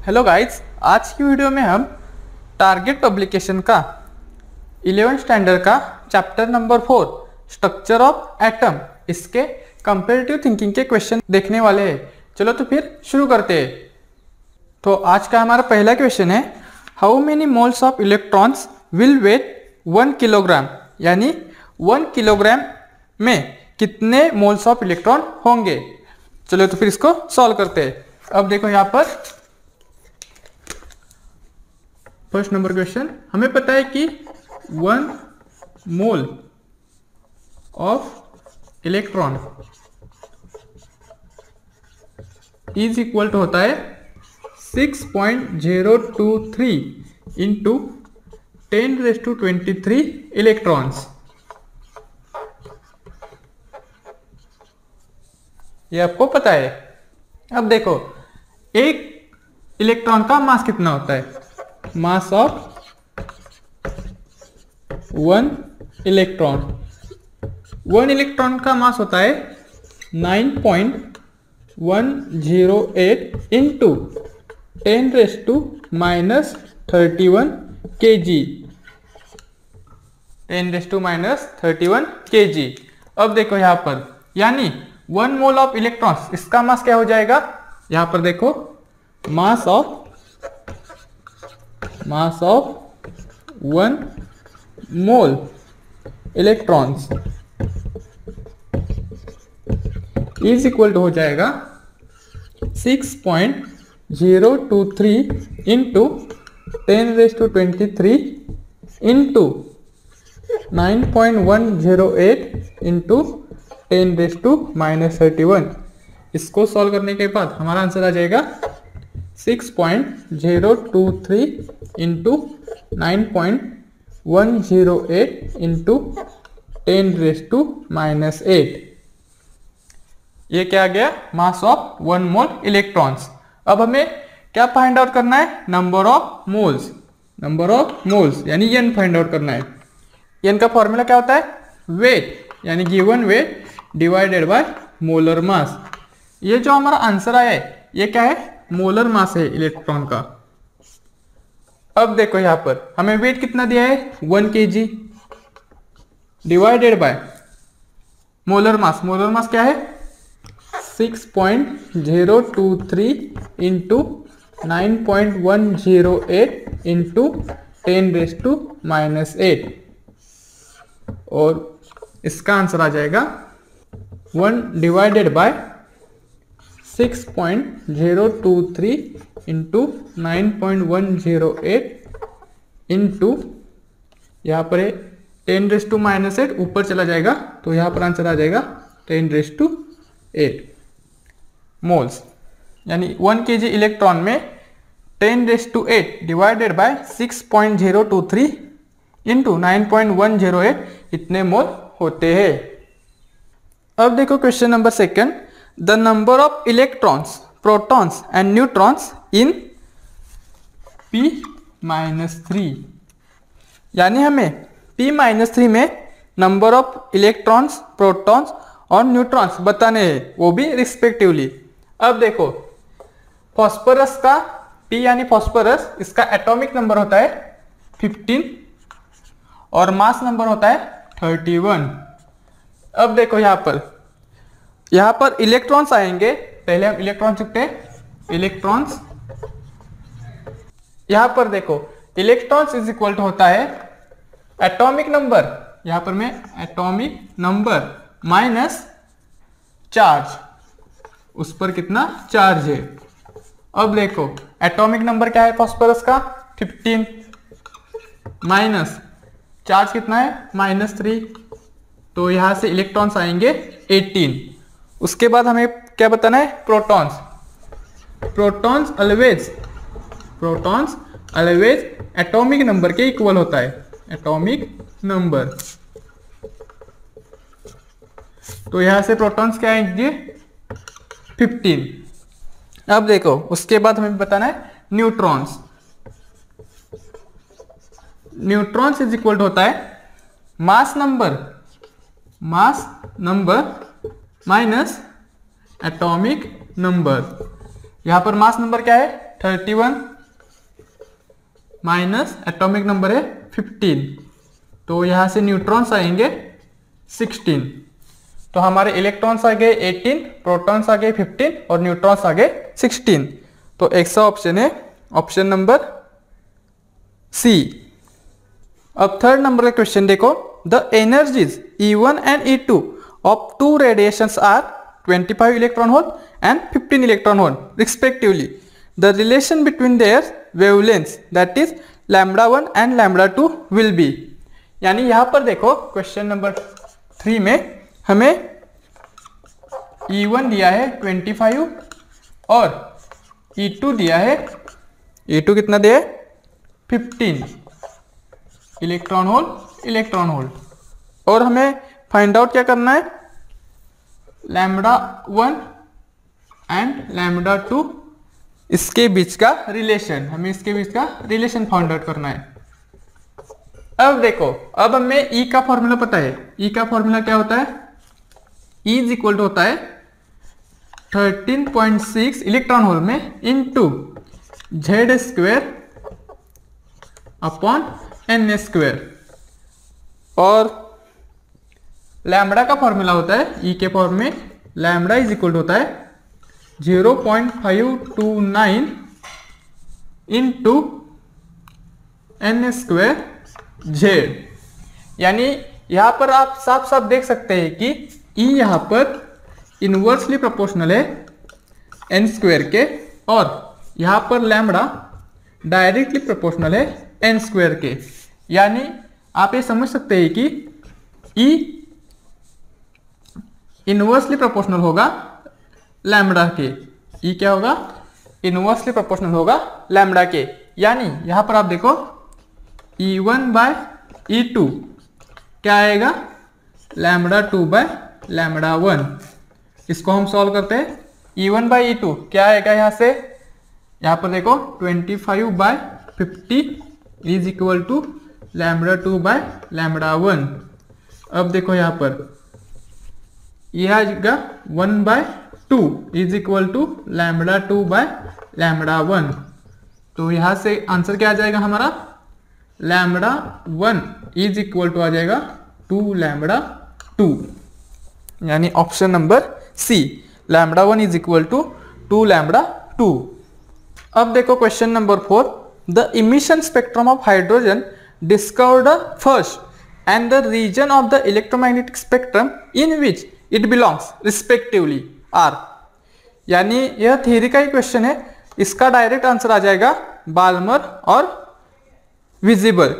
Hello guys, आज की video में हम टारगेट पब्लिकेशन का 11th स्टैंडर्ड का chapter number 4 structure of atom इसके कंपैरेटिव थिंकिंग के क्वेश्चन देखने वाले हैं। चलो तो फिर शुरू करते हैं। तो आज का हमारा पहला क्वेश्चन है, how many moles of electrons will weigh 1 kilogram, यानी 1 किलोग्राम में कितने मोल्स ऑफ इलेक्ट्रॉन होंगे। चलो तो फिर इसको सॉल्व करते हैं। अब देखो यहाँ पर फर्स्ट नंबर क्वेश्चन, हमें पता है कि 1 mole of electron is equal to होता है 6.023 इंटू 10⁻23 इलेक्ट्रॉन्स। ये आपको पता है। अब देखो एक इलेक्ट्रॉन का मास कितना होता है, मास ऑफ 1 इलेक्ट्रॉन। 1 इलेक्ट्रॉन का मास होता है 9.108 इंटू 10⁻31 kg, 10⁻31 kg। अब देखो यहां पर, यानी 1 मोल ऑफ इलेक्ट्रॉन्स, इसका मास क्या हो जाएगा, यहां पर देखो mass of 1 mole electrons is equal to हो जाएगा 6.023 इंटू 10⁻23 इंटू 9.108 इंटू 10⁻31। इसको सॉल्व करने के बाद हमारा आंसर आ जाएगा 6.023 इंटू 9.108 इंटू 10⁻8। ये क्या आ गया, मास ऑफ 1 मोल इलेक्ट्रॉन्स। अब हमें क्या फाइंड आउट करना है, number of moles. Number of moles यानी एन फाइंड आउट करना है। एन का फॉर्मूला क्या होता है, वेट यानी given weight divided by molar mass. ये जो हमारा आंसर आया है ये क्या है, मोलर मास है इलेक्ट्रॉन का। अब देखो यहां पर हमें वेट कितना दिया है, 1 kg divided by molar mass. Molar mass क्या है, 6.023 इंटू 9.108 इंटू 10⁻8, और इसका आंसर आ जाएगा 1 डिवाइडेड बाय 6.023 इंटू 9.108 इंटू यहाँ पर 10⁻8 ऊपर चला जाएगा, तो यहाँ पर आंसर आ जाएगा 10⁻8 मोल्स। यानी 1 kg इलेक्ट्रॉन में 10⁻8 डिवाइडेड बाय 6.023 इंटू 9.108 इतने मोल होते हैं। अब देखो question number second, the number of electrons, protons and neutrons in P-3, यानी हमें P-3 में नंबर ऑफ इलेक्ट्रॉन्स, प्रोटॉन्स और न्यूट्रॉन्स बताने हैं, वो भी रिस्पेक्टिवली। अब देखो फॉस्फोरस का P यानी फॉस्फोरस, इसका एटॉमिक नंबर होता है 15 और मास नंबर होता है 31। अब देखो यहां पर इलेक्ट्रॉन्स आएंगे। पहले हम इलेक्ट्रॉन चुकते हैं, इलेक्ट्रॉन्स। यहां पर देखो इलेक्ट्रॉन्स इज इक्वल टू होता है एटॉमिक नंबर, यहां पर मैं एटॉमिक नंबर माइनस चार्ज, उस पर कितना चार्ज है। अब देखो एटॉमिक नंबर क्या है फॉस्फोरस का, 15 माइनस चार्ज कितना है, -3, तो यहां से इलेक्ट्रॉन्स आएंगे 18। उसके बाद हमें क्या बताना है, protons. Protons always atomic number के इक्वल होता है, एटॉमिक नंबर। तो यहां से प्रोटॉन्स क्या आएंगे, 15। अब देखो उसके बाद हमें बताना है न्यूट्रॉन्स। न्यूट्रॉन्स इज इक्वल होता है mass number minus atomic number. यहां पर मास नंबर क्या है 31 माइनस एटॉमिक नंबर है 15, तो यहाँ से न्यूट्रॉन्स आएंगे 16। तो हमारे इलेक्ट्रॉन्स आ गए 18, प्रोटॉन्स आ गए 15 और न्यूट्रॉन्स आ गए 16। तो एक सा ऑप्शन है ऑप्शन नंबर सी। अब थर्ड नंबर का क्वेश्चन देखो, the energies E1 and E2 of two radiations are 25 electron volt and 15 electron volt respectively. The relation between their wavelengths that is λ1 and λ2 will be. यानी यहां पर देखो question number 3 में हमें E1 दिया है 25 और E2 दिया है, E2 कितना दिया है 15 इलेक्ट्रॉन होल, और हमें फाइंड आउट क्या करना है, λ1 एंड λ2 इसके बीच का रिलेशन, हमें इसके बीच का रिलेशन फाइंड आउट करना है। अब देखो, अब हमें E का फॉर्मूला पता है। E का फॉर्मूला क्या होता है, E इज इक्वल टू होता है 13.6 इलेक्ट्रॉन होल में इनटू Z² अपॉन N², और लैम्बडा का फॉर्मूला होता है E के फॉर्म में, लैम्बडा इज इक्वल होता है 0.529 इंटू N²Z। यानी यहां पर आप साफ साफ देख सकते हैं कि E यहां पर इनवर्सली प्रोपोर्शनल है N² के, और यहां पर लैम्बडा डायरेक्टली प्रोपोर्शनल है N² के। यानी आप ये समझ सकते हैं कि E इनवर्सली प्रोपोर्शनल होगा लैम्बडा के। E क्या होगा, इनवर्सली प्रोपोर्शनल होगा लैम्बडा के। यानी यहां पर आप देखो E1 बाय E2 क्या आएगा, λ2 बाय λ1। इसको हम सॉल्व करते हैं। E1 बाय E2 क्या आएगा, यहां से यहां पर देखो 25 by 50 is equal to λ2 by λ1। अब देखो यहां पर यह आएगा 1 by 2 is equal to λ2 by λ1। तो यहां से आंसर क्या आ जाएगा हमारा, λ1 इज इक्वल टू आ जाएगा 2λ2। यानी option number C, λ1 is equal to 2λ2। अब देखो question number 4, the emission spectrum of hydrogen discovered first and the region of the electromagnetic spectrum in which it belongs respectively are. यानी यह theory का ही question है, इसका direct answer आ जाएगा Balmer और विजिबल।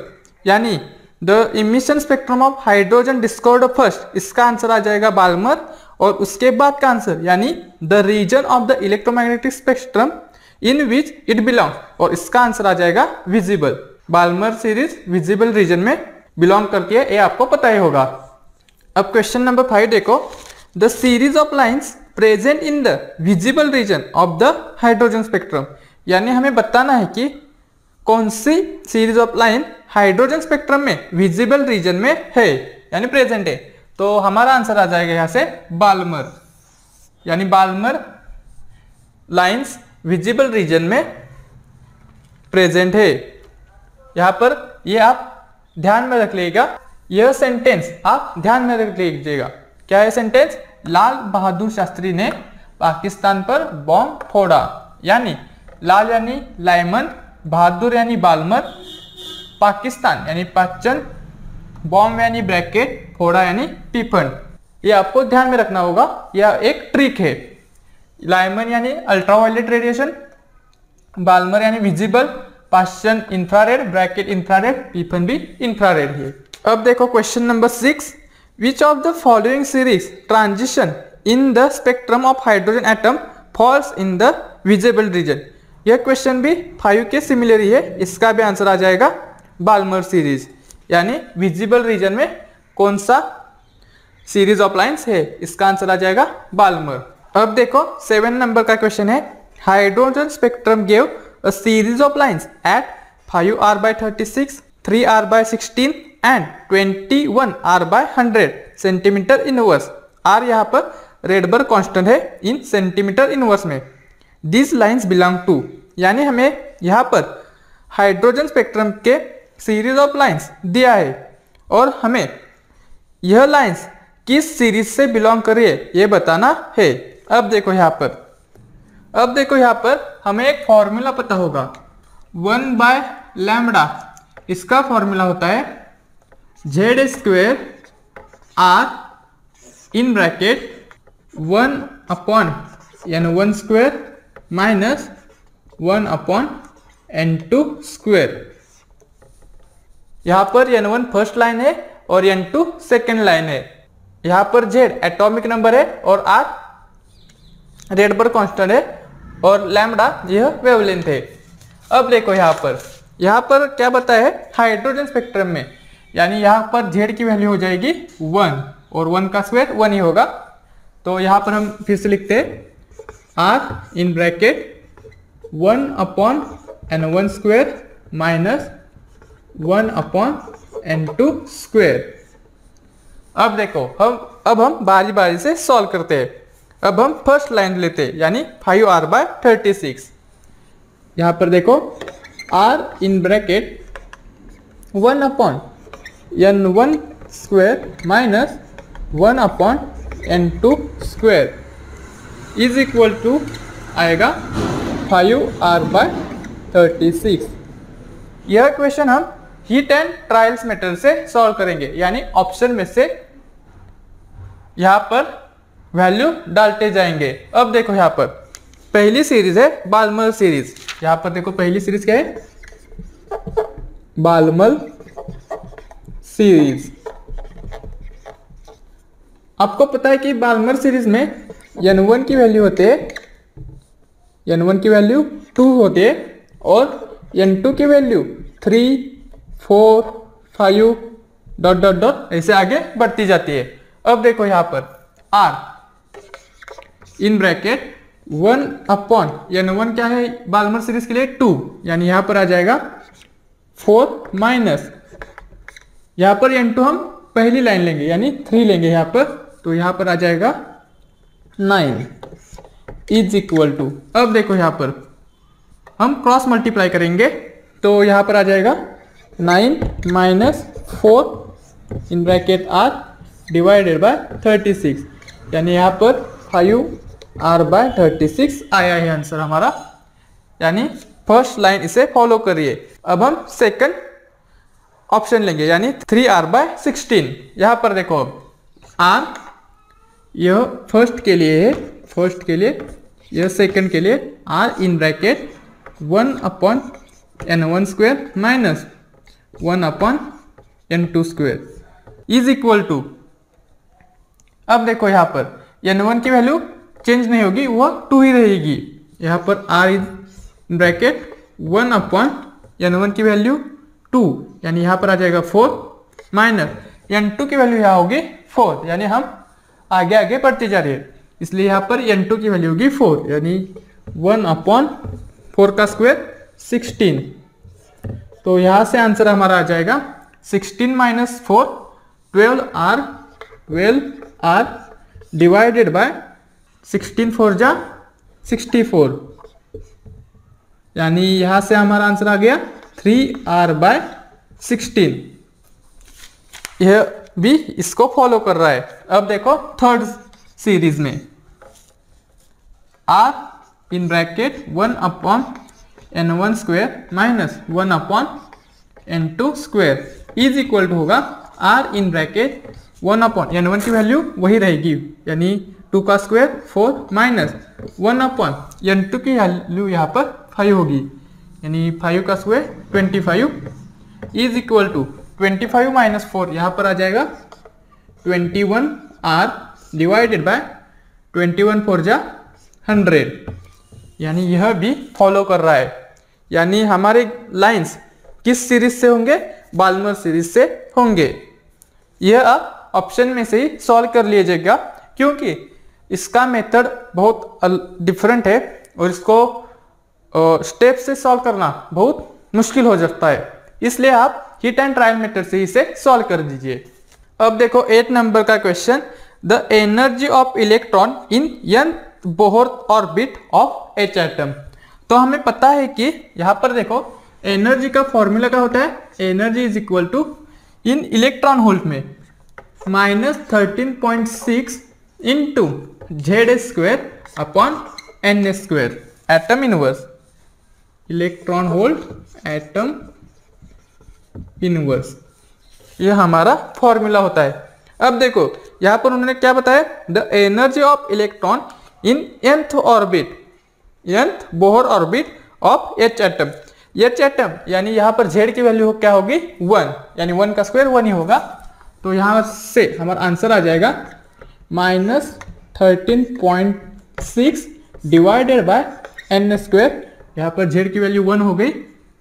यानी the emission spectrum of hydrogen discovered first, इसका आंसर आ जाएगा बाल्मर, और उसके बाद का आंसर यानी the region of the electromagnetic spectrum in which it belongs, और इसका आंसर आ जाएगा visible. Balmer series visible region में बिलोंग करती है, ये आपको पता ही होगा। अब क्वेश्चन नंबर 5 देखो, the series of lines present in the visible region of the hydrogen spectrum. यानी हमें बताना है कि कौन सी series of line hydrogen spectrum में विजिबल रीजन में है, यानी प्रेजेंट है। तो हमारा आंसर आ जाएगा यहां से बाल्मर। यानी बाल्मर लाइंस विजिबल रीजन में प्रेजेंट है। यहां पर ये आप ध्यान में रख लीजिएगा, यह सेंटेंस आप ध्यान में रख लीजिएगा। क्या है सेंटेंस, लाल बहादुर शास्त्री ने पाकिस्तान पर बॉम्ब फोड़ा। यानी लाल यानी लाइमन, बहादुर यानी बाल्मर, पाकिस्तान यानी पाचन, बॉम्ब यानी ब्रैकेट, फोड़ा यानी टिफन। ये आपको ध्यान में रखना होगा, यह एक ट्रिक है। लाइमन यानी अल्ट्रावायलेट रेडिएशन, बाल्मर यानी विजिबल, पाचन इंफ्रारेड, ब्रैकेट इंफ्रारेड, टिफन भी इंफ्रारेड है। अब देखो question number 6, which of the following series transition in the spectrum of hydrogen atom falls in the visible reason. यह क्वेश्चन भी 5 के सिमिलर ही है, इसका भी आंसर आ जाएगा बाल्मर सीरीज। यानी विजिबल रीजन में कौन सा सीरीज ऑफ लाइंस है, इसका आंसर आ जाएगा बाल्मर। अब देखो 7 नंबर का क्वेश्चन है, hydrogen spectrum gave a series of lines at 5r/36, 3r/16 and 21r/100 centimetre inverse. R यहाँ पर रेडबर्ग कांस्टेंट है इन सेंटीमीटर इनवर्स में। दिस लाइंस बिलोंग टू, यानी हमें यहाँ पर हाइड्रोजन स्पेक्ट्रम के सीरीज ऑफ लाइंस दिया है और हमें यह लाइंस किस सीरीज से बिलोंग कर रही है ये बताना है। अब देखो यहाँ पर हमें एक फॉर्मूला पता होगा 1/λ। इसका फॉर्मूला होता है z² r in bracket 1/n1² minus 1/n2²। यहाँ पर n1 फर्स्ट लाइन है और n2 सेकेंड लाइन है। यहाँ पर z एटॉमिक नंबर है और r रेडबर्ग कांस्टेंट है और लैम्बडा यह वेवलेंथ है। अब देखो यहाँ पर क्या बताया है हाइड्रोजन स्पेक्ट्रम में, यानी यहाँ पर z की वैल्यू हो जाएगी 1 और 1 का स्क्वायर 1 ही होगा। तो यहाँ पर हम फिर से लिखते हैं r in bracket 1/n1² minus 1/n2²। अब देखो अब हम बारी बारी से सॉल्व करते हैं। अब हम फर्स्ट लाइन लेते हैं यानी 5r/36। यहाँ पर देखो r in bracket 1/n1² minus 1/n2² is equal to आएगा 5r/36। यह क्वेश्चन हम हीट एंड ट्रायल्स मेथड से सॉल्व करेंगे, यानी ऑप्शन में से यहाँ पर वैल्यू डालते जाएंगे। अब देखो यहाँ पर पहली सीरीज है बाल्मर सीरीज। यहाँ पर देखो पहली सीरीज क्या है, बाल्मर सीरीज। आपको पता है कि बाल्मर सीरीज में n1 की वैल्यू होते है, n1 की वैल्यू 2 होती है और n2 की वैल्यू 3, 4, 5 ... ऐसे आगे बढ़ती जाती है। अब देखो यहाँ पर r इन ब्रैकेट 1/n1 क्या है बाल्मर सीरीज के लिए 2, यानी यहाँ पर आ जाएगा 4 माइनस यहाँ पर n2 हम पहली लाइन लेंगे यानी 3 लेंगे यहाँ पर, तो यहाँ पर आ जाएगा 9 इज इक्वल टू। अब देखो यहाँ पर हम क्रॉस मल्टीप्लाई करेंगे तो यहाँ पर आ जाएगा 9 minus 4 in bracket r divided by 36, यानी यहाँ पर 5r/36 आया है आंसर हमारा, यानी फर्स्ट लाइन इसे फॉलो करिए। अब हम सेकंड ऑप्शन लेंगे यानी 3r/16। यहाँ पर देखो r यह फर्स्ट के लिए है, यह सेकंड के लिए r in bracket 1/n1² minus 1/n2² is equal to. अब देखो यहाँ पर n1 की वैल्यू चेंज नहीं होगी, वह 2 ही रहेगी। यहाँ पर r इन ब्रैकेट 1/n1 की वैल्यू 2, यानी यहाँ पर आ जाएगा 4 माइनस n2 की वैल्यू यहाँ होगी 4, यानी हम आगे आगे बढ़ते जा रहे हैं, इसलिए यहाँ पर n2 की वैल्यू होगी 4, यानी 1/4 का स्क्वायर 16। तो यहाँ से आंसर हमारा आ जाएगा 16 माइनस 4 12r डिवाइडेड बाय 16 4 जा 64, यानी यहां से हमारा आंसर आ गया 3r/16। यह भी इसको फॉलो कर रहा है। अब देखो थर्ड सीरीज में r in bracket 1/n1² minus 1/n2² is equal to होगा r इन ब्रैकेट 1/n1 की वैल्यू वही रहेगी, यानी 2 का स्क्वायर 4 माइनस 1/n2 की वैल्यू यहाँ पर 5 होगी, यानी 5 का square 25 is equal to 25 minus 4 यहाँ पर आ जाएगा 21r डिवाइडेड बाय 21 4 जा 100, यानी यह भी फॉलो कर रहा है। यानी हमारे लाइंस किस सीरीज से होंगे, बाल्मर सीरीज से होंगे। यह आप ऑप्शन में से ही सॉल्व कर लीजिएगा, क्योंकि इसका मेथड बहुत डिफरेंट है और इसको स्टेप से सॉल्व करना बहुत मुश्किल हो जाता है, इसलिए आप हिट एंड ट्रायल मेथड से इसे सॉल्व कर दीजिए। अब देखो 8 नंबर का question, the energy of electron in nth Bohr orbit of H atom. तो हमें पता है कि यहाँ पर देखो एनर्जी का फॉर्मूला क्या होता है, energy is equal to in electron volt में -13.6 into z square upon n square atom inverse, electron volt atom inverse, ये हमारा फॉर्मूला होता है। अब देखो यहाँ पर उन्होंने क्या बताया, the energy of electron in nth orbit, nth Bohr orbit of H atom, H atom यानी यहाँ पर जेड की वैल्यू क्या होगी 1, यानी 1 का स्क्वायर 1 ही होगा। तो यहाँ से हमारा आंसर आ जाएगा -13.6 डिवाइडेड बाय एन स्क्वायर, यहाँ पर जेड की वैल्यू 1 हो गई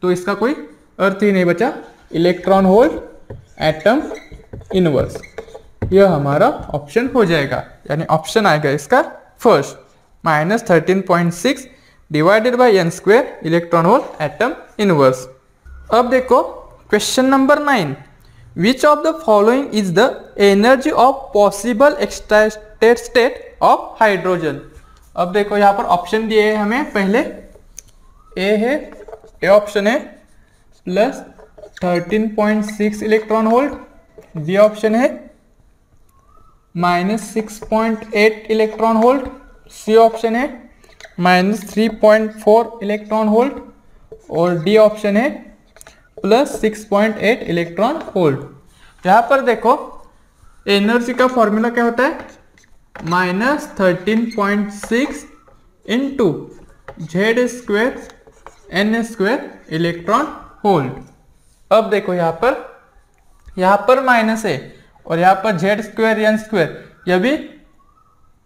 तो इसका कोई अर्थ ही नहीं बचा, इलेक्ट्रॉन वोल्ट एटम इनवर्स, यह हमारा ऑप्शन हो जाएगा, यानी ऑप्शन आएगा इसका first, -13.6 divided by n square electron volt atom inverse. अब देखो question number 9, which of the following is the energy of possible excited state of hydrogen. अब देखो यहाँ पर ऑप्शन दिए हैं हमें, पहले ए है, ए ऑप्शन है +13.6 इलेक्ट्रॉन वोल्ट, बी ऑप्शन है -6.8 इलेक्ट्रॉन वोल्ट, सी ऑप्शन है -3.4 इलेक्ट्रॉन वोल्ट और डी ऑप्शन है +6.8 इलेक्ट्रॉन वोल्ट। यहाँ पर देखो एनर्जी का फॉर्मूला क्या होता है, -13.6 into z square n square electron volt. अब देखो यहाँ पर माइनस है और यहाँ पर जेड स्क्वेयर एन स्क्वेयर, यह भी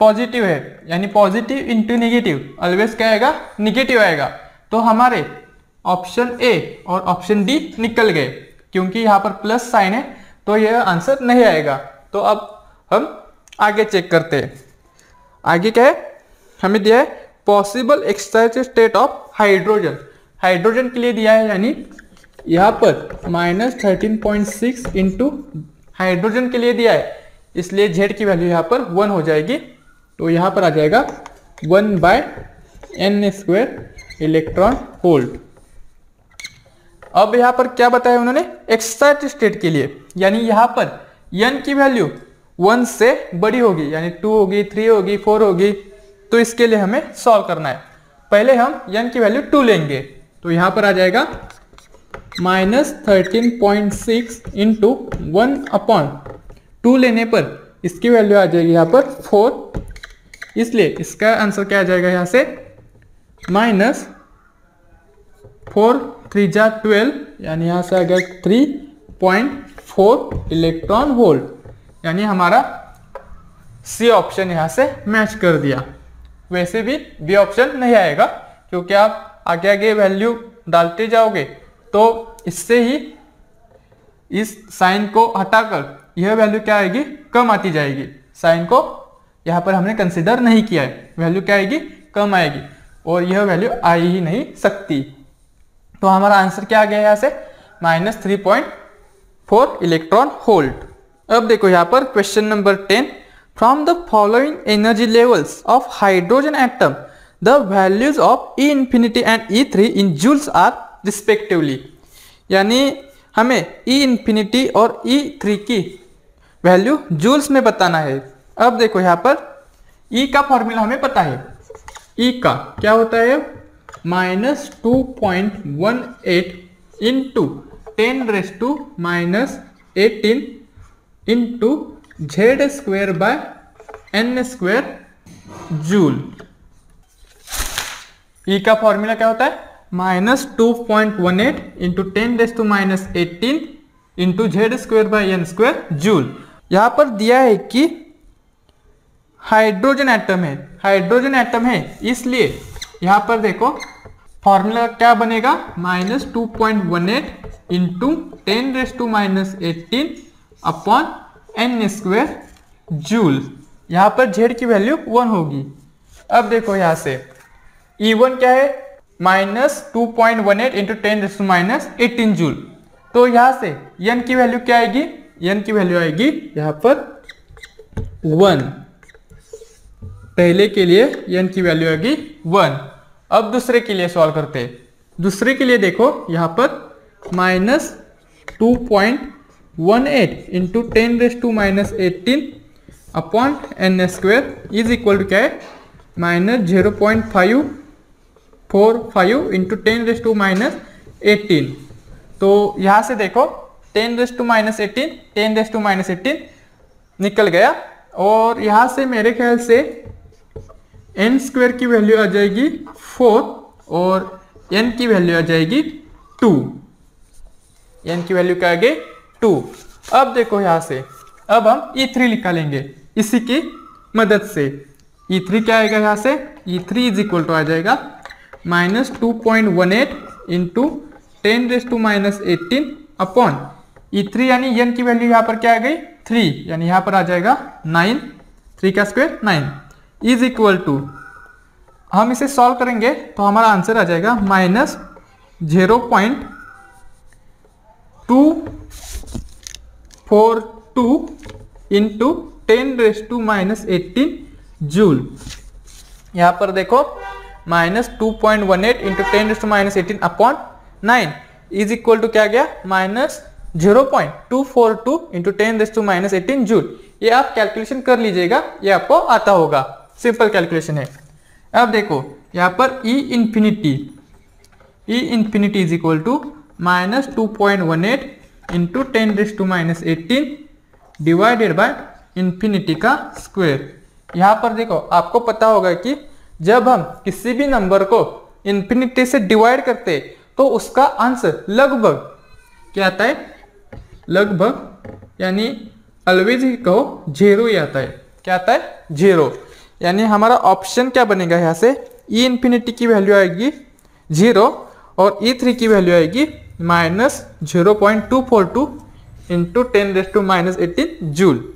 पॉजिटिव है, यानी पॉजिटिव इंटू निगेटिव ऑलवेज क्या आएगा, निगेटिव आएगा। तो हमारे ऑप्शन ए और ऑप्शन डी निकल गए, क्योंकि यहाँ पर प्लस साइन है तो यह आंसर नहीं आएगा। तो अब हम आगे चेक करते हैं, आगे क्या है, हमें दिया है possible excited state of hydrogen, hydrogen के लिए दिया है, यानी यहाँ पर -13.6 इंटू हाइड्रोजन के लिए दिया है, इसलिए जेड की वैल्यू यहाँ पर 1 हो जाएगी। तो यहाँ पर आ जाएगा 1/n स्क्वायर इलेक्ट्रॉन वोल्ट। अब यहाँ पर क्या बताया उन्होंने, एक्साइटेड स्टेट के लिए, यानी यहाँ पर n की वैल्यू 1 से बड़ी होगी, यानी 2 होगी, 3 होगी, 4 होगी, तो इसके लिए हमें सॉल्व करना है। पहले हम n की वैल्यू 2 लेंगे, तो यहाँ पर आ जाएगा -13.6 इंटू 1/2 लेने पर इसकी वैल्यू आ जाएगी यहाँ पर 4, इसलिए इसका आंसर क्या आ जाएगा, यहाँ से -4 3 जा 12, यानी यहाँ से आ गया 3.4 इलेक्ट्रॉन वोल्ट, यानी हमारा सी ऑप्शन यहाँ से मैच कर दिया। वैसे भी बी ऑप्शन नहीं आएगा, क्योंकि आप आगे आगे वैल्यू डालते जाओगे तो इससे ही इस साइन को हटाकर यह वैल्यू क्या आएगी, कम आती जाएगी। साइन को यहाँ पर हमने कंसिडर नहीं किया है, वैल्यू क्या आएगी, कम आएगी, और यह वैल्यू आ ही नहीं सकती। तो हमारा आंसर क्या आ गया यहाँ से, -3.4 इलेक्ट्रॉन वोल्ट। अब देखो यहाँ पर question number 10, from the following energy levels of hydrogen atom the values of E infinity and E3 in joules are respectively, यानी हमें E infinity और E3 की वैल्यू जूल्स में बताना है। अब देखो यहाँ पर E का फॉर्मूला हमें पता है, E का क्या होता है, -2.18 into 10⁻⁻18 into z square by n square joule. E का फॉर्मूला क्या होता है, -2.18 into 10⁻18 into z square by n square joule. यहाँ पर दिया है कि हाइड्रोजन एटम है, हाइड्रोजन एटम है, इसलिए यहाँ पर देखो फॉर्मूला क्या बनेगा, -2.18 into 10⁻18 upon n square joule. यहाँ पर जेड की वैल्यू 1 होगी। अब देखो यहाँ से E1 क्या है, -2.18 इंटू 10⁻18 जूल। तो यहाँ से n की वैल्यू क्या आएगी, n की वैल्यू आएगी यहाँ पर 1, पहले के लिए n की वैल्यू आएगी 1, अब दूसरे के लिए सॉल्व करते हैं। दूसरे के लिए देखो यहाँ पर -2.18 into 10⁻⁻18 upon n square is equal to क्या है -0.545 इंटू 10⁻⁻18। तो यहाँ से देखो 10⁻⁻18 निकल गया और यहाँ से मेरे ख्याल से n स्क्वेयर की वैल्यू आ जाएगी 4 और n की वैल्यू आ जाएगी 2। n की वैल्यू क्या आ गई 2। अब देखो यहाँ से अब हम E3 निकालेंगे इसी की मदद से। E3 क्या आएगा यहाँ से E3 इज इक्वल टू आ जाएगा -2.18 इंटू 10⁻⁻18 अपॉन E3 यानी n की वैल्यू यहाँ पर क्या आ गई 3 यानी यहाँ पर आ जाएगा 9, 3 का स्क्वायर 9 इज इक्वल टू, हम इसे सॉल्व करेंगे तो हमारा आंसर आ जाएगा -0.242 इंटू 10⁻⁻18 जूल। यहाँ पर देखो -2.18 into 10⁻⁻18 upon 9 is equal to क्या गया -0.242 इंटू 10⁻⁻18 जूल। ये आप कैलकुलेशन कर लीजिएगा, ये आपको आता होगा, सिंपल कैलकुलेशन है। अब देखो यहाँ पर E infinity is equal to -2.18 into 10⁻⁻18 divided by infinity का स्क्वायर। यहाँ पर देखो आपको पता होगा कि जब हम किसी भी नंबर को इंफिनिटी से डिवाइड करते हैं तो उसका आंसर लगभग क्या आता है, लगभग यानी ऑलवेज ही कहो 0 ही आता है। क्या आता है 0, यानी हमारा ऑप्शन क्या बनेगा यहाँ से E इंफिनिटी की वैल्यू आएगी 0 और E3 की वैल्यू आएगी -0.242 इंटू 10⁻⁻18 जूल।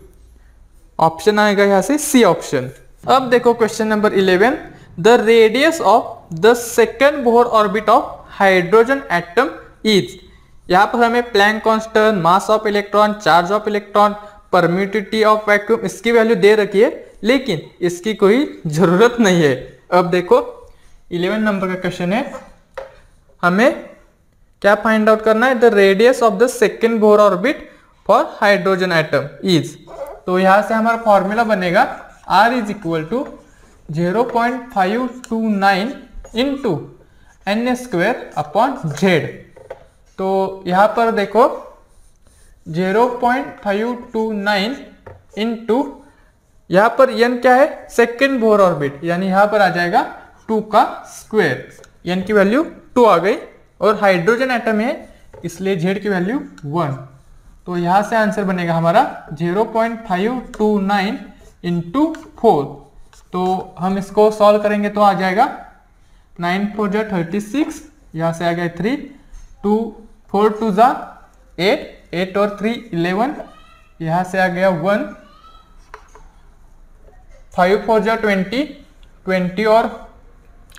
ऑप्शन आएगा यहाँ से सी ऑप्शन। अब देखो question number 11, the radius of the second Bohr orbit of hydrogen atom is. यहाँ पर हमें Planck constant, mass of electron, charge of electron, permittivity of vacuum इसकी वैल्यू दे रखी है, लेकिन इसकी कोई जरूरत नहीं है। अब देखो 11 नंबर का क्वेश्चन है, हमें क्या फाइंड आउट करना है, the radius of the second Bohr orbit for hydrogen atom is. तो यहां से हमारा फॉर्मूला बनेगा R is equal to 0.529 into n square upon z। तो यहाँ पर देखो 0.529 इंटू यहाँ पर n क्या है सेकेंड बोहर ऑर्बिट, यानी यहाँ पर आ जाएगा 2 का स्क्वायर, n की वैल्यू 2 आ गई और हाइड्रोजन एटम है इसलिए z की वैल्यू 1। तो यहाँ से आंसर बनेगा हमारा 0.529 इंटू 4। तो हम इसको सॉल्व करेंगे तो आ जाएगा 9 4 जा 36, यहाँ से आ गया 3, 2 4 2 जा 8, 8 और 3 11, यहाँ से आ गया 1, 5 4 जा 20, 20 और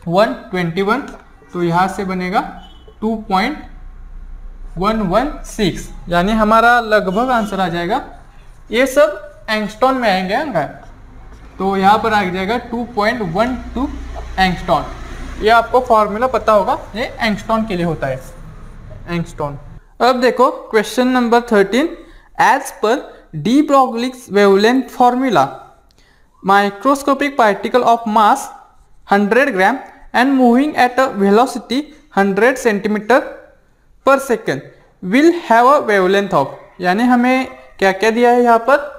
1 21, तो यहाँ से बनेगा 2.116, यानी हमारा लगभग आंसर आ जाएगा। ये सब एंगस्ट्रॉन में आएंगे अंगा, तो यहाँ पर आ जाएगा 2.12 एंगस्ट्रॉन। ये आपको फॉर्मूला पता होगा, ये एंगस्ट्रॉन के लिए होता है, एंगस्ट्रॉन। अब देखो question number 13, as per de Broglie's wavelength formula microscopic particle of mass 100 gram and moving at a velocity 100 centimetre per second will have a wavelength of. यानी हमें क्या क्या दिया है, यहाँ पर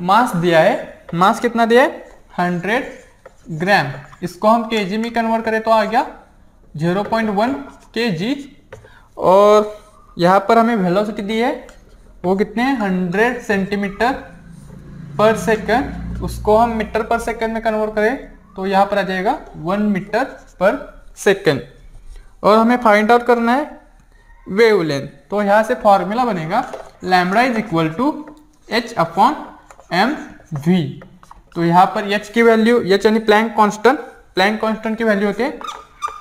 मास दिया है, मास कितना दिया है 100 ग्राम, इसको हम केजी में कन्वर्ट करें तो आ गया 0.1 kg, और यहाँ पर हमें वेलोसिटी दी है वो कितने 100 सेंटीमीटर पर सेकंड, उसको हम मीटर पर सेकंड में कन्वर्ट करें तो यहाँ पर आ जाएगा 1 मीटर पर सेकंड, और हमें फाइंड आउट करना है वेवलेंथ। तो यहाँ से फॉर्मूला बनेगा lambda is equal to h upon m v. तो यहाँ पर h की वैल्यू, h यानी प्लैंक कांस्टेंट की वैल्यू होती है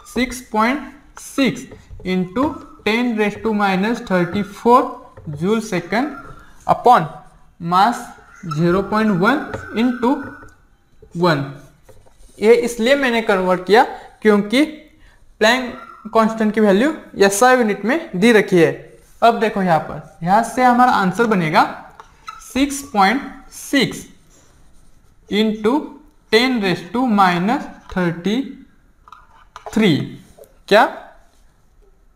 6.6 into 10⁻⁻34 joule second upon mass 0.1 into 1, ये इसलिए मैंने कन्वर्ट किया क्योंकि प्लैंक कांस्टेंट की वैल्यू SI यूनिट में दी रखी है। अब देखो यहाँ से हमारा आंसर बनेगा 6.6 इंटू 10⁻³ क्या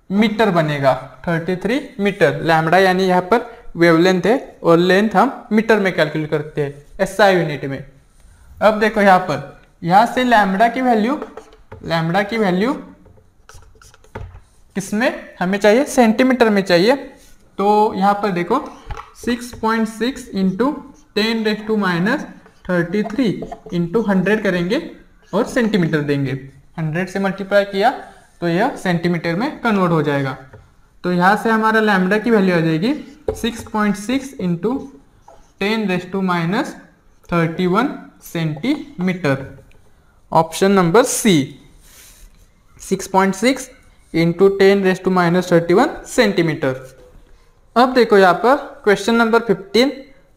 मीटर बनेगा, 33 मीटर। लैम्बडा यानी यहाँ पर वेवलेंथ है और लेंथ हम मीटर में कैलकुलेट करते हैं SI यूनिट में। अब देखो यहाँ से लैम्बडा की वैल्यू किसमें हमें चाहिए, सेंटीमीटर में चाहिए। तो यहाँ पर देखो 6.6 इंटू 10⁻³ इंटू 100 करेंगे और सेंटीमीटर देंगे। 100 से मल्टीप्लाई किया तो यह सेंटीमीटर में कन्वर्ट हो जाएगा। तो यहाँ से हमारा लैम्बडा की वैल्यू आ जाएगी 6.6 into 10⁻31 centimetre. Option number c 6.6 into 10⁻31 centimetre. अब देखो यहाँ पर question number 15,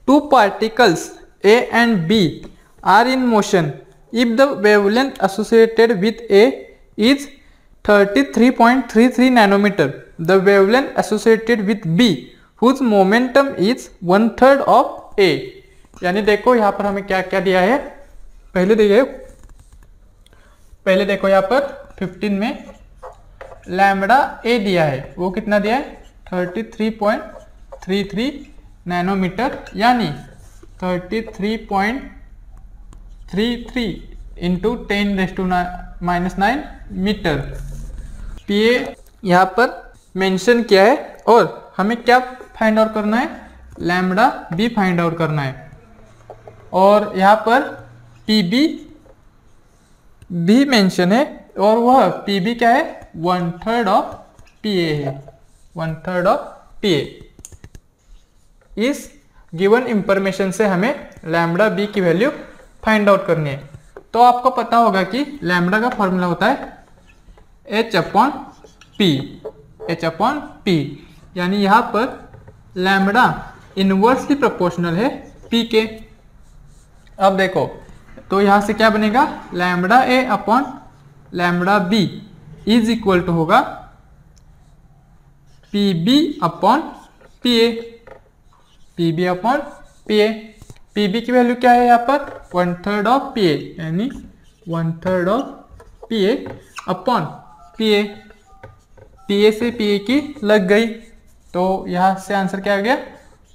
2 particles A and B are in motion if the wavelength associated with A is 33.33 nanometer. The wavelength associated with B whose momentum is 1/3 of A. यानी देखो यहाँ पर हमें क्या क्या दिया है, पहले देखो यहाँ पर 15 में लैम्बडा A दिया है, वो कितना दिया है 33.33 नैनोमीटर, यानी 33.33 इंटू 10⁻⁹ मीटर। PA यहाँ पर मेंशन किया है और हमें क्या फाइंड आउट करना है, लैम्बडा B फाइंड आउट करना है। और यहाँ पर PB भी मेंशन है और वह PB क्या है 1/3 ऑफ PA है, 1/3 ऑफ PA। इस गिवन इंफॉर्मेशन से हमें लैम्बडा B की वैल्यू फाइंड आउट करनी है। तो आपको पता होगा कि लैम्बडा का फॉर्मूला होता है H/P, यानी यहाँ पर लैम्बडा इनवर्सली प्रोपोर्शनल है P के। अब देखो तो यहाँ से क्या बनेगा, lambda A upon lambda B is equal to होगा PB अपॉन PA, PB की वैल्यू क्या है यहाँ पर 1/3 ऑफ PA, यानी 1/3 ऑफ PA अपॉन PA से PA की लग गई, तो यहाँ से आंसर क्या आ गया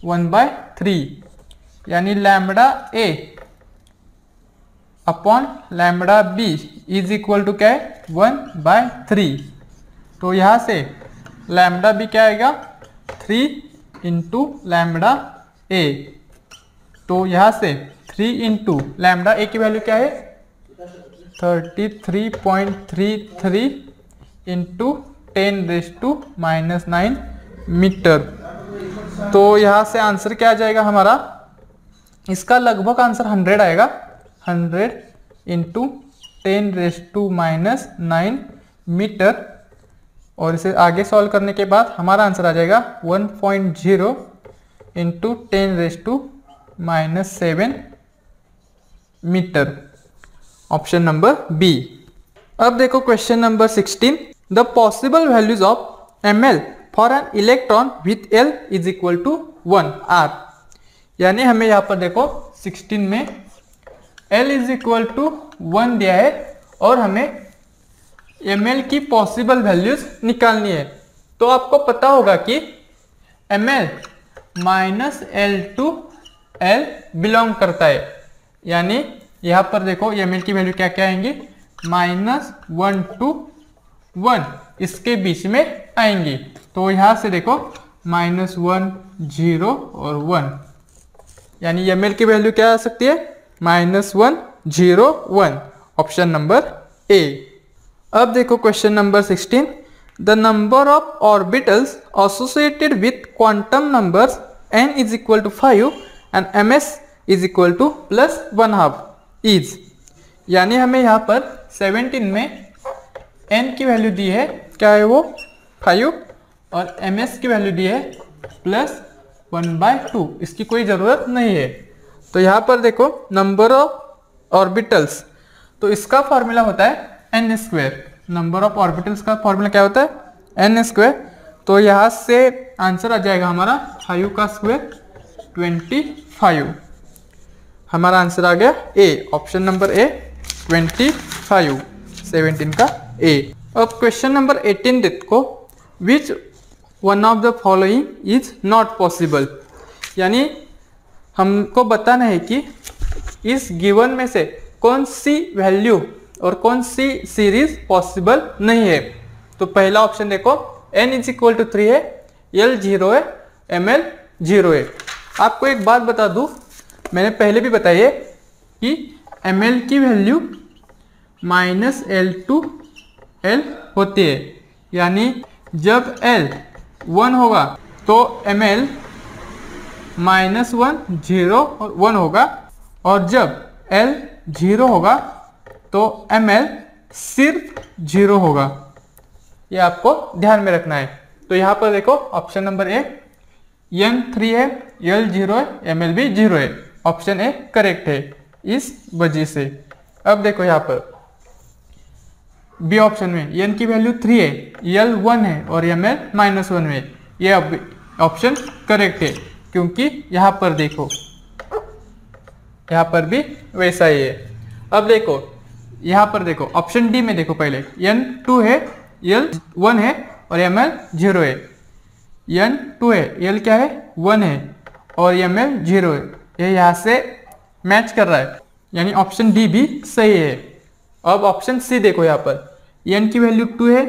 1/3, यानी lambda A upon lambda B is equal to क्या है 1/3। तो यहाँ से लैम्बडा B क्या आएगा 3 इंटू लैम्बडा A। तो यहाँ से 3 इंटू लैम्बडा A की वैल्यू क्या है 33.33 इंटू 10⁻⁹ मीटर। तो यहाँ से आंसर क्या आ जाएगा हमारा, इसका लगभग आंसर 100 आएगा, 100 इंटू 10⁻⁹ मीटर। और इसे आगे सॉल्व करने के बाद हमारा आंसर आ जाएगा 1.0 into 10⁻⁷ metre. Option number b. अब देखो question number 16, the possible values of ml for an electron with L is equal to 1 are. यानी हमें यहाँ पर देखो 16 में L इज इक्वल टू 1 दिया है और हमें ml की पॉसिबल वैल्यूज निकालनी है। तो आपको पता होगा कि ml -L to L belong करता है, यानी यहाँ पर देखो ml की वैल्यू क्या क्या आएंगी -1 to 1 इसके बीच में आएंगी। तो यहाँ से देखो -1 0 और 1, यानी ml की वैल्यू क्या आ सकती है -1 0 1। Option number A. अब देखो question number 16, the number of orbitals associated with quantum numbers n is equal to 5 and ms is equal to +1/2 is. यानी हमें यहाँ पर 17 में n की वैल्यू दी है, क्या है वो 5, और ms की वैल्यू दी है +1/2, इसकी कोई ज़रूरत नहीं है। तो यहाँ पर देखो नंबर ऑफ ऑर्बिटल्स तो इसका फॉर्मूला होता है n square. Number of orbitals का फॉर्मूला क्या होता है एन स्क्वायर। तो यहाँ से आंसर आ जाएगा हमारा 5 का स्क्वायर 25। हमारा आंसर आ गया ए, ऑप्शन नंबर ए 25, 17 का ए। अब क्वेश्चन नंबर 18 देखो, which one of the following is not possible. यानी हमको बताना है कि इस गिवन में से कौन सी वैल्यू और कौन सी सीरीज पॉसिबल नहीं है। तो पहला ऑप्शन देखो, n इज इक्वल टू 3 है, l 0 है, ml 0 है। आपको एक बात बता दूं, मैंने पहले भी बताई है कि ml की वैल्यू -l to l होती है। यानी जब l 1 होगा तो ml -1 0 और 1 होगा, और जब l 0 होगा तो ml सिर्फ 0 होगा। ये आपको ध्यान में रखना है। तो यहाँ पर देखो ऑप्शन नंबर ए n 3 है, l 0 है, ml भी 0 है। ऑप्शन ए करेक्ट है इस वजह से। अब देखो यहाँ पर बी ऑप्शन में n की वैल्यू 3 है, l 1 है और ml -1 है। ये ऑप्शन करेक्ट है क्योंकि यहाँ पर देखो, यहाँ पर भी वैसा ही है। अब देखो यहाँ पर देखो ऑप्शन डी में देखो, पहले n 2 है, l 1 है और ml 0 है। n 2 है, l क्या है 1 है और ml 0 है। ये यहाँ से मैच कर रहा है, यानी ऑप्शन डी भी सही है। अब ऑप्शन सी देखो, यहाँ पर n की वैल्यू 2 है,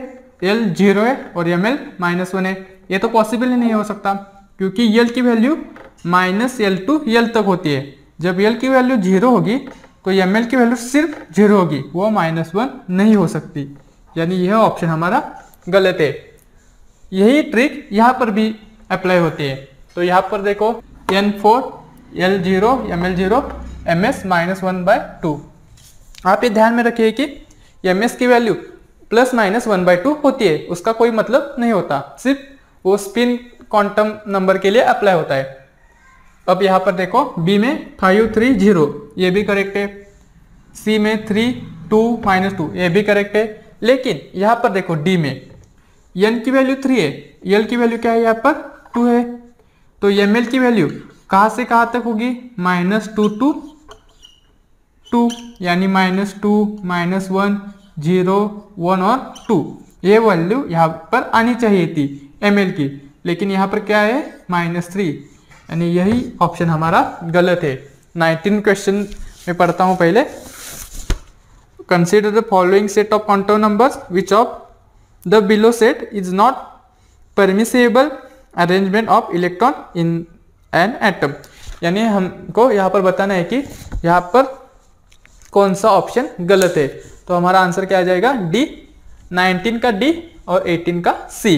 l 0 है और ml -1 है। ये तो पॉसिबल ही नहीं हो सकता क्योंकि l की वैल्यू -l to l तक होती है। जब l की वैल्यू 0 होगी तो ml की वैल्यू सिर्फ 0 होगी, वो -1 नहीं हो सकती। यानी यह ऑप्शन हमारा गलत है। यही ट्रिक यहाँ पर भी अप्लाई होती है। तो यहाँ पर देखो n4 l 0 ml 0 ms -1/2। आप ये ध्यान में रखिए कि ms की वैल्यू ±1/2 होती है, उसका कोई मतलब नहीं होता, सिर्फ वो स्पिन क्वांटम नंबर के लिए अप्लाई होता है। अब यहाँ पर देखो बी में 5 3 0 ये भी करेक्ट है, सी में 3 2 -2 ये भी करेक्ट है। लेकिन यहाँ पर देखो डी में n की वैल्यू 3 है, l की वैल्यू क्या है यहाँ पर 2 है। तो ml की वैल्यू कहाँ से कहाँ तक होगी, -2 to 2, यानी -2 -1 0 1 और 2। ये वैल्यू यहाँ पर आनी चाहिए थी ml की, लेकिन यहाँ पर क्या है -3, यानी यही ऑप्शन हमारा गलत है। 19 क्वेश्चन में पढ़ता हूँ पहले। Consider the following set of quantum numbers which of the below set is not permissible arrangement of electron in an atom. यानी हमको यहाँ पर बताना है कि यहाँ पर कौन सा ऑप्शन गलत है। तो हमारा आंसर क्या आ जाएगा डी, 19 का डी और 18 का सी।